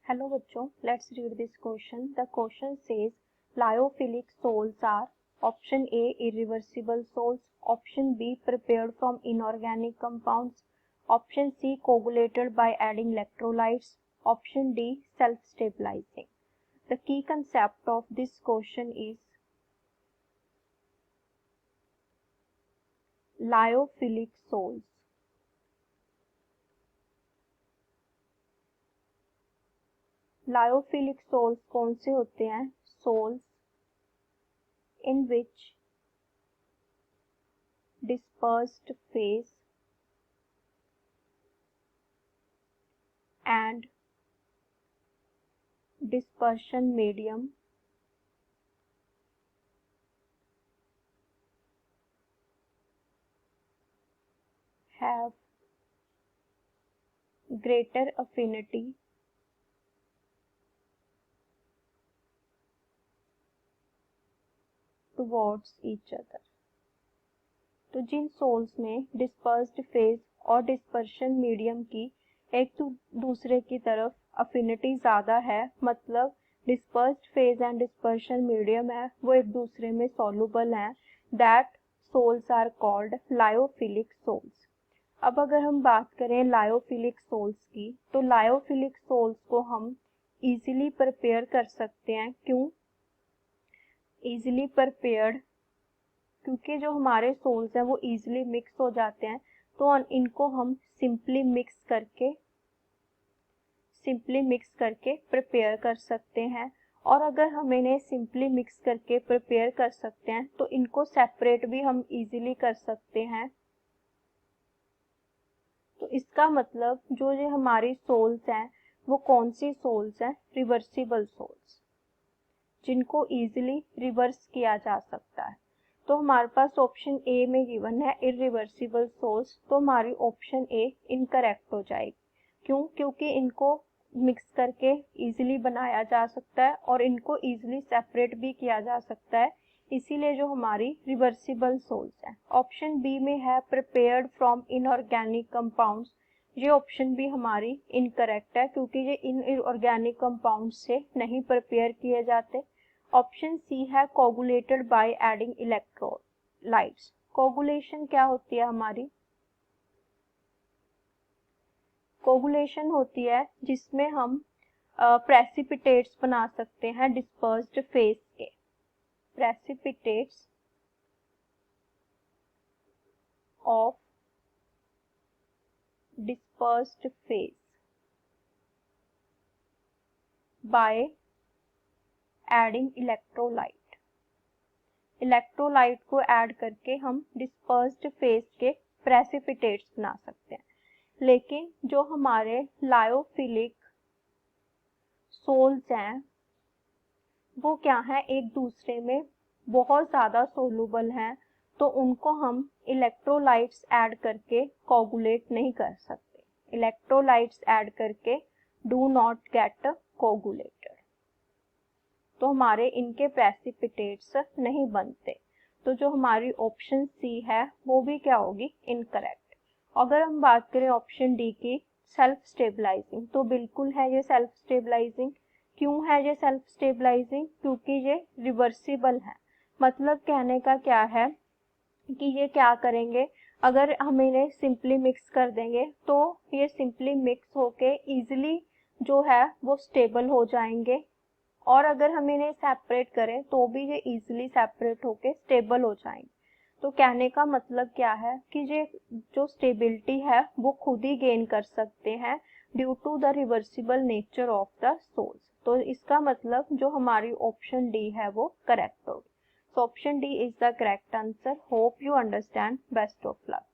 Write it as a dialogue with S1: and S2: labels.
S1: Hello बच्चों, let's read this question. The question says lyophilic sols are option A irreversible sols, option B prepared from inorganic compounds, option C coagulated by adding electrolytes, option D self-stabilizing. The key concept of this question is lyophilic sols. Lyophilic sols कौन से होते हैं? Sols in which dispersed phase and dispersion medium have greater affinity towards each other. तो जिन sols में dispersed phase और dispersion medium की एक दूसरे की तरफ अफिनिटी ज़्यादा है, मतलब dispersed phase and dispersion medium है वो एक दूसरे में सॉल्युबल हैं, that sols are called lyophilic sols. अब अगर हम बात करें लायोफिलिक सोल्स की, तो लायोफिलिक सोल्स को हम इजीली प्रिपेयर कर सकते हैं. क्यों इजीली प्रिपेयर्ड? क्योंकि जो हमारे सोल्स हैं वो इजीली मिक्स हो जाते हैं, तो इनको हम सिंपली मिक्स करके प्रिपेयर कर सकते हैं. और अगर हम इन्हें सिंपली मिक्स करके प्रिपेयर कर सकते हैं तो इनको सेपरेट भी हम इजीली कर सकते हैं. तो इसका मतलब जो ये हमारी सोल्स हैं वो कौन सी सोल्स हैं? रिवर्सिबल सोल्स, जिनको इजीली रिवर्स किया जा सकता है. तो हमारे पास ऑप्शन ए में गिवन है इरिवर्सिबल सोल्स, तो हमारी ऑप्शन ए इनकरेक्ट हो जाएगी. क्यों? क्योंकि इनको मिक्स करके इजीली बनाया जा सकता है और इनको इजीली सेपरेट भी किया जा सकता है, इसीलिए जो हमारी रिवर्सिबल सोल्स हैं. ऑप्शन बी में है प्रिपेयर्ड फ्रॉम इनऑर्गेनिक कंपाउंड्स. ये ऑप्शन भी हमारी इनकरेक्ट है क्योंकि ये इनऑर्गेनिक कंपाउंड से नहीं प्रिपेयर किए जाते. ऑप्शन सी है coagulated by adding electrolytes. Coagulation क्या होती है हमारी? कोगुलेशन होती है जिसमें हम प्रेसिपिटेट्स बना सकते हैं डिस्पर्स्ड फेज के. Precipitates of dispersed phase by adding electrolyte. Electrolyte को ऐड करके हम डिस्पर्स्ड फेज के प्रेसिपिटेट्स बना सकते हैं. लेकिन जो हमारे लायोफिलिक सोल्स हैं वो क्या है, एक दूसरे में बहुत ज़्यादा सोलुबल हैं, तो उनको हम इलेक्ट्रोलाइट्स ऐड करके कोगुलेट नहीं कर सकते. इलेक्ट्रोलाइट्स ऐड करके डू नॉट गेट कोगुलेटेड, तो हमारे इनके प्रेसिपिटेट्स नहीं बनते. तो जो हमारी ऑप्शन सी है वो भी क्या होगी? इनकरेक्ट. अगर हम बात करें ऑप्शन डी की, सेल्फ स्टेबलाइजिंग, तो बिल्कुल है ये सेल्फ स्टेबलाइजिंग. क्यों है ये सेल्फ स्टेबलाइजिंग? क्योंकि ये रिवर्सिबल है. मतलब कहने का क्या है कि ये क्या करेंगे, अगर हम इन्हें सिंपली मिक्स कर देंगे तो ये सिंपली मिक्स होके इजीली जो है वो स्टेबल हो जाएंगे, और अगर हम इन्हें सेपरेट करें तो भी ये इजीली सेपरेट होके स्टेबल हो जाएंगे. तो कहने का मतलब क्या है कि ये जो स्टेबिलिटी है वो खुद ही गेन कर सकते हैं due to the reversible nature of the sols. तो इसका मतलब जो हमारी ऑप्शन डी है वो करेक्ट होगी. So option D is the correct answer. Hope you understand. Best of luck.